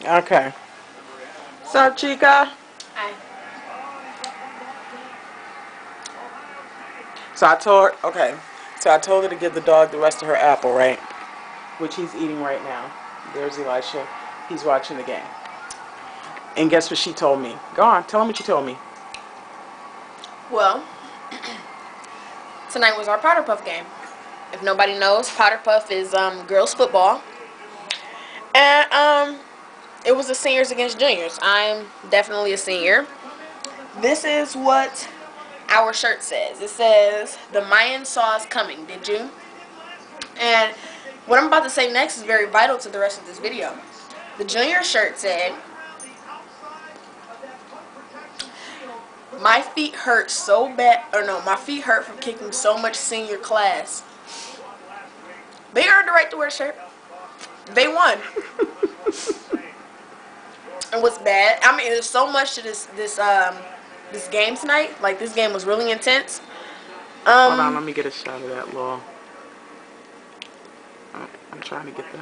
Okay. What's up, Chica? Hi. So I told her, okay. So I told her to give the dog the rest of her apple, right? Which he's eating right now. There's Elisha. He's watching the game. And guess what she told me? Go on, tell him what you told me. Well, tonight was our Powderpuff game. If nobody knows, Powderpuff is girls football, and it was the seniors against juniors. I'm definitely a senior. This is what our shirt says. It says, "The Mayan saw us coming. Did you?" And what I'm about to say next is very vital to the rest of this video. The junior shirt said, "My feet hurt so bad, or no, my feet hurt from kicking so much senior class." They earned the right to wear a shirt. They won. And what's bad, I mean, there's so much to this game tonight. Like, this game was really intense. Hold on, let me get a shot of that little. I'm trying to get the.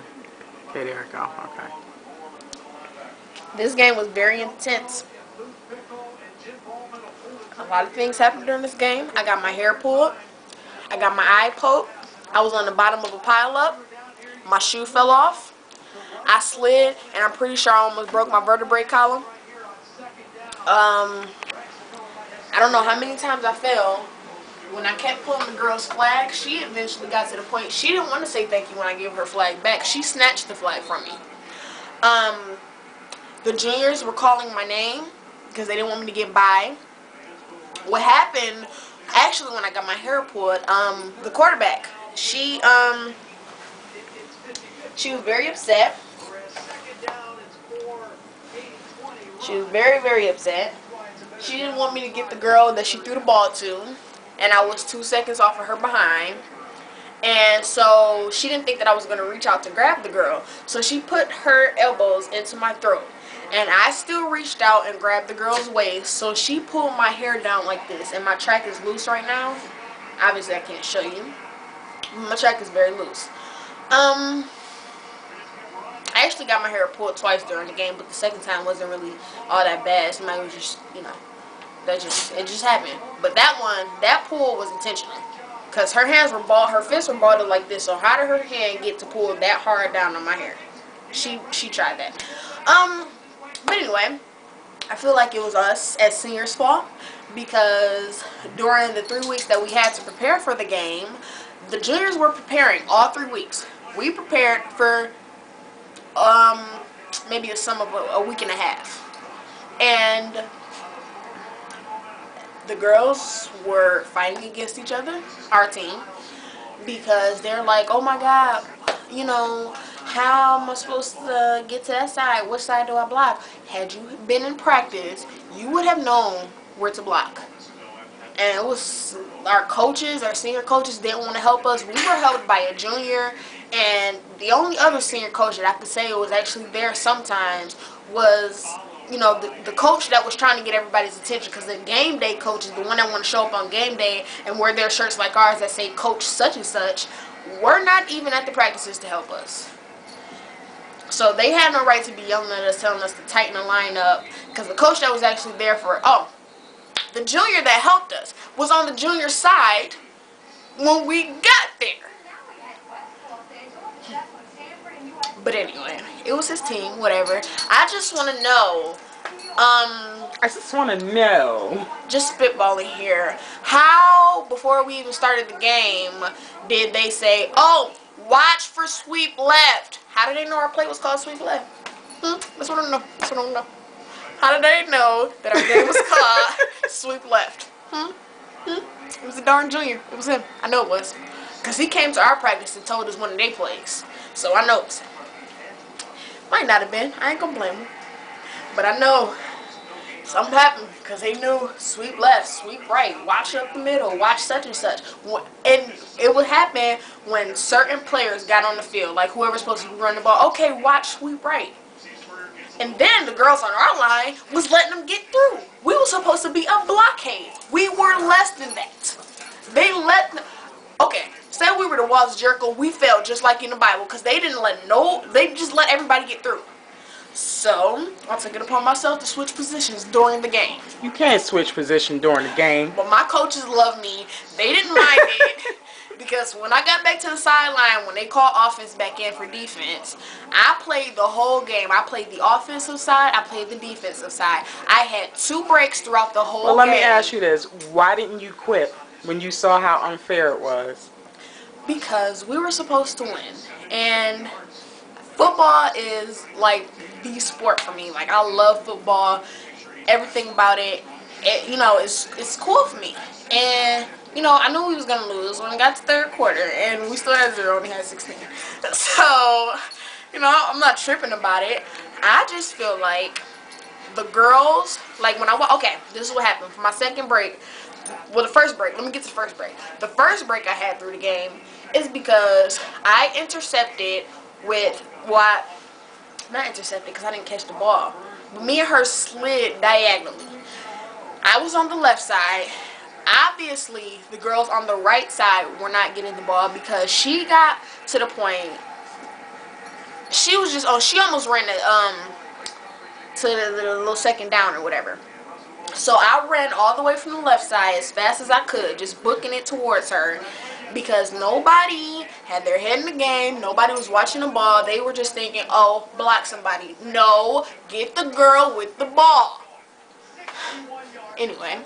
Okay, there we go. Okay. This game was very intense. A lot of things happened during this game. I got my hair pulled. I got my eye poked. I was on the bottom of a pile up. My shoe fell off. I slid, and I'm pretty sure I almost broke my vertebrae column. I don't know how many times I fell. When I kept pulling the girl's flag, she eventually got to the point she didn't want to say thank you when I gave her flag back. She snatched the flag from me. The juniors were calling my name because they didn't want me to get by. What happened, actually, when I got my hair pulled, the quarterback, she was very upset. She was very, very upset. She didn't want me to get the girl that she threw the ball to, and I was 2 seconds off of her behind. And so she didn't think that I was going to reach out to grab the girl. So she put her elbows into my throat. And I still reached out and grabbed the girl's waist. So she pulled my hair down like this. And my track is loose right now. Obviously, I can't show you. My track is very loose. I actually got my hair pulled twice during the game, but the second time wasn't really all that bad. Somebody was just, you know, it just happened. But that pull was intentional, cause her hands were balled, her fists were balled like this. So how did her hand get to pull that hard down on my hair? She tried that. But anyway, I feel like it was us as seniors' fault, because during the 3 weeks that we had to prepare for the game, the juniors were preparing all 3 weeks. We prepared for maybe a sum of a week and a half, and the girls were fighting against each other, our team, because they're like, oh my god, you know, how am I supposed to get to that side? Which side do I block? Had you been in practice, you would have known where to block. And it was our coaches, our senior coaches didn't want to help us. We were helped by a junior, and the only other senior coach that I could say was actually there sometimes was, you know, the coach that was trying to get everybody's attention, because the game day coach is the one that want to show up on game day and wear their shirts like ours that say Coach such and such. We're not even at the practices to help us. So they had no right to be yelling at us, telling us to tighten the line up, because the coach that was actually there for, the junior that helped us was on the junior side when we got there. But anyway, it was his team, whatever. I just want to know, I just want to know. just spitballing here, how, before we even started the game, did they say, oh, watch for sweep left? How did they know our play was called sweep left? That's what I don't know. That's what I don't know. How did they know that our game was called sweep left? It was a darn junior. It was him. I know it was. Because he came to our practice and told us one of their plays. So I know it was him. Might not have been. I ain't gonna blame him. But I know something happened, because they knew sweep left, sweep right, watch up the middle, watch such and such. And it would happen when certain players got on the field, like whoever's supposed to be running the ball. Okay, watch sweep right. And then the girls on our line was letting them get through. We were supposed to be a blockade. We were less than that. They let them, okay, say we were the walls of Jericho, we failed just like in the Bible, because they didn't let they just let everybody get through. So I took it upon myself to switch positions during the game. You can't switch position during the game. But my coaches love me. They didn't mind it. Because when I got back to the sideline, when they called offense back in for defense, I played the whole game. I played the offensive side. I played the defensive side. I had 2 breaks throughout the whole game. Well, let me ask you this. Why didn't you quit when you saw how unfair it was? Because we were supposed to win. And football is like the sport for me. Like, I love football. Everything about it. You know, it's cool for me. And you know, I knew we was gonna lose when we got to third quarter, and we still had 0, only had 16. So, you know, I'm not tripping about it. I just feel like the girls, like when okay, this is what happened for my second break. Well, the first break. Let me get to the first break. The first break I had through the game is because I intercepted with what? Not intercepted because I didn't catch the ball, but me and her slid diagonally. I was on the left side. Obviously, the girls on the right side were not getting the ball because she got to the point. She was just she almost ran to the little second down or whatever. So I ran all the way from the left side as fast as I could, just booking it towards her because nobody had their head in the game. Nobody was watching the ball. They were just thinking, oh, block somebody. No, get the girl with the ball. Anyway,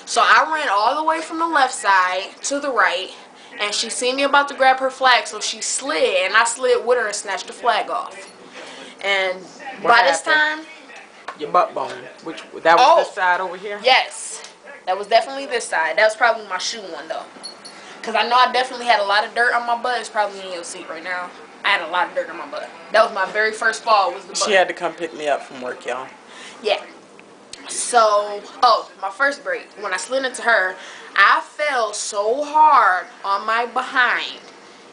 so I ran all the way from the left side to the right, and she seen me about to grab her flag, so she slid, and I slid with her and snatched the flag off. And by this time, your butt bone, that was this side over here? Yes, that was definitely this side. That was probably my shoe one, though. Because I know I definitely had a lot of dirt on my butt. It's probably in your seat right now. I had a lot of dirt on my butt. That was my very first fall, was the butt. She had to come pick me up from work, y'all. Yeah. So, my first break, when I slid into her, I fell so hard on my behind.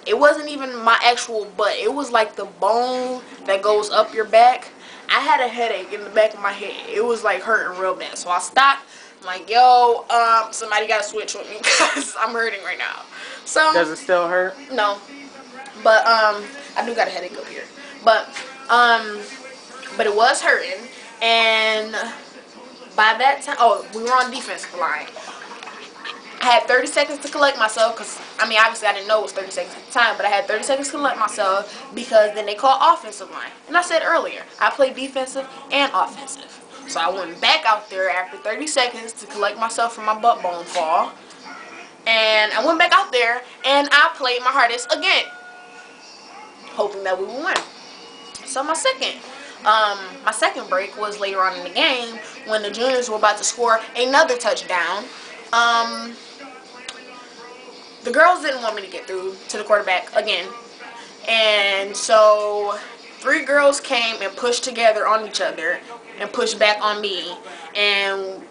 It wasn't even my actual butt. It was like the bone that goes up your back. I had a headache in the back of my head. It was like hurting real bad. So I stopped. I'm like, yo, somebody got to switch with me because I'm hurting right now. So does it still hurt? No. But, I do got a headache up here. But it was hurting. And by that time, we were on defensive line. I had 30 seconds to collect myself because, I mean, obviously I didn't know it was 30 seconds at the time, but I had 30 seconds to collect myself because then they called offensive line. And I said earlier, I play defensive and offensive. So I went back out there after 30 seconds to collect myself from my butt bone fall. And I went back out there and I played my hardest again, hoping that we would win. So my second break was later on in the game when the juniors were about to score another touchdown. The girls didn't want me to get through to the quarterback again. And so 3 girls came and pushed together on each other and pushed back on me. And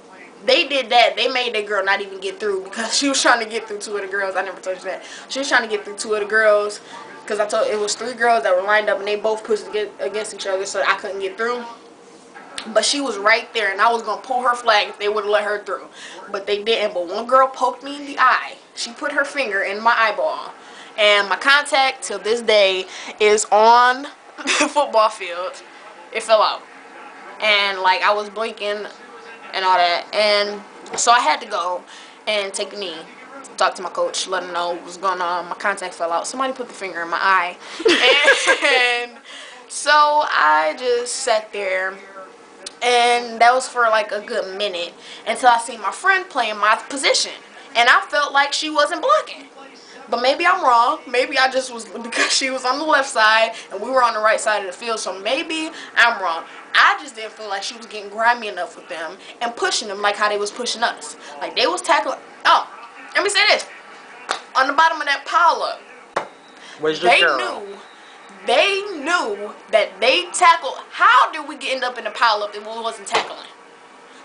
they did that. They made that girl not even get through because she was trying to get through 2 of the girls. I never told you that. She was trying to get through 2 of the girls because I told it was 3 girls that were lined up and they both pushed against each other so I couldn't get through. But she was right there and I was going to pull her flag if they would have let her through. But they didn't. But one girl poked me in the eye. She put her finger in my eyeball. And my contact till this day is on the football field. It fell out. And like I was blinking and all that. And so I had to go and take a knee. Talk to my coach, let him know what was going on. My contact fell out. Somebody put the finger in my eye. And so I just sat there. And that was for like a good minute until I seen my friend playing my position. And I felt like she wasn't blocking. But maybe I'm wrong. Maybe I just was, because she was on the left side and we were on the right side of the field. So maybe I'm wrong. I just didn't feel like she was getting grimy enough with them and pushing them like how they was pushing us. Like they was tackling. Oh, let me say this. On the bottom of that pile up, they knew that they tackled. How did we end up in the pile up if we wasn't tackling?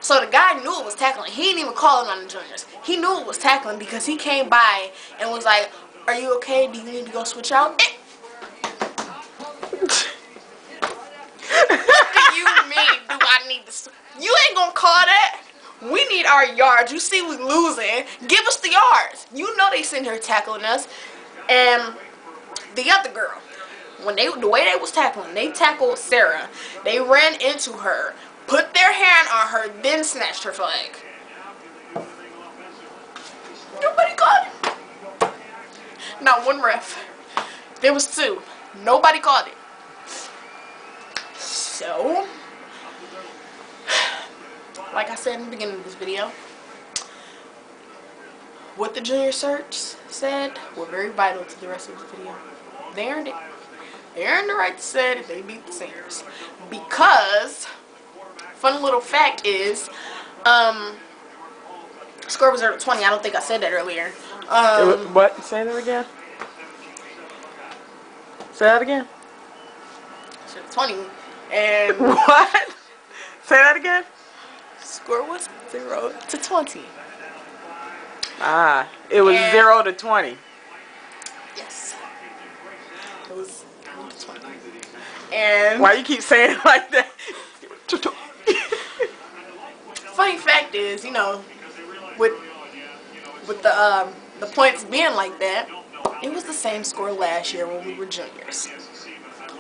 So the guy knew it was tackling. He didn't even call it on the juniors. He knew it was tackling because he came by and was like, "Are you okay? Do you need to go switch out?" What do you mean, do I need to? You ain't gonna call that. We need our yards. You see we losing. Give us the yards. You know they sitting here tackling us. And the other girl, the way they was tackling, they tackled Sarah. They ran into her, put their hand on her, then snatched her flag. Nobody called it. Not one ref. There was two. Nobody called it. So, like I said in the beginning of this video, what the junior search said were very vital to the rest of the video. They earned it. They earned the right to say that they beat the seniors. Because, fun little fact is, score was 0-20. I don't think I said that earlier. What? Say that again. Say that again. 20. And what? Say that again. Score was 0-20. Ah, it was 0-20. Yes. It was 0-20. And why you keep saying it like that? Funny fact is, you know, with the points being like that, it was the same score last year when we were juniors.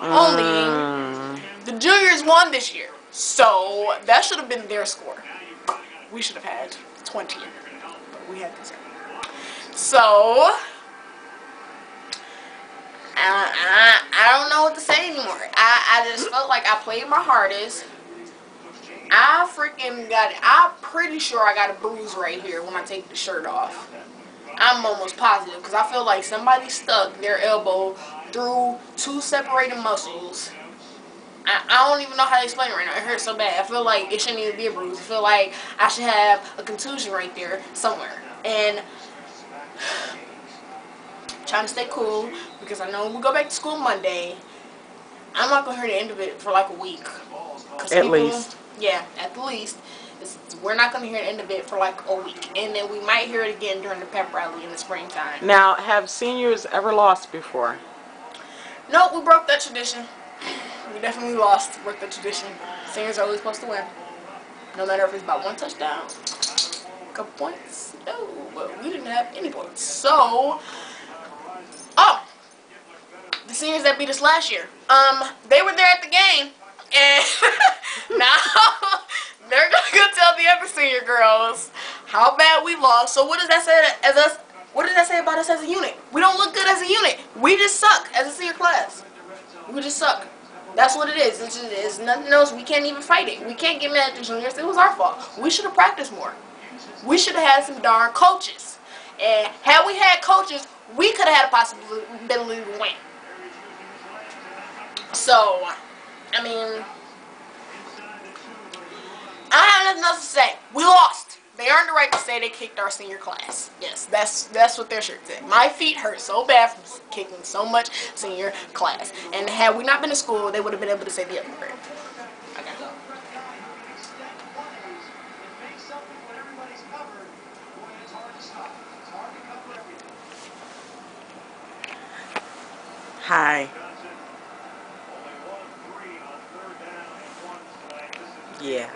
Only the juniors won this year, so that should have been their score. We should have had 20, but we had this. So I don't know what to say anymore. I just felt like I played my hardest. I freaking got it. I'm pretty sure I got a bruise right here when I take the shirt off. I'm almost positive because I feel like somebody stuck their elbow through two separated muscles. I don't even know how to explain it right now. It hurts so bad. I feel like it shouldn't even be a bruise. I feel like I should have a contusion right there somewhere. And trying to stay cool because I know when we go back to school Monday, I'm not going to hear the end of it for like a week. At least. Yeah, at the least. We're not going to hear the end of it for like a week. And then we might hear it again during the pep rally in the springtime. Now, have seniors ever lost before? No, we broke that tradition. We definitely lost. Broke that tradition. Seniors are always supposed to win. No matter if it's about one touchdown, a couple points. No, but we didn't have any points. So, the seniors that beat us last year, they were there at the game. And now they're gonna go tell the other senior girls how bad we lost. So what does that say as us? What does that say about us as a unit? We don't look good as a unit. We just suck as a senior class. We just suck. That's what it is. It's nothing else. We can't even fight it. We can't get mad at the juniors. It was our fault. We should have practiced more. We should have had some darn coaches. And had we had coaches, we could have had a possibility to win. So, I mean, I have nothing else to say. We lost. They earned the right to say they kicked our senior class. Yes, that's what their shirt said. My feet hurt so bad from kicking so much senior class. And had we not been to school, they would have been able to say the other word. Okay. Hi. Yeah.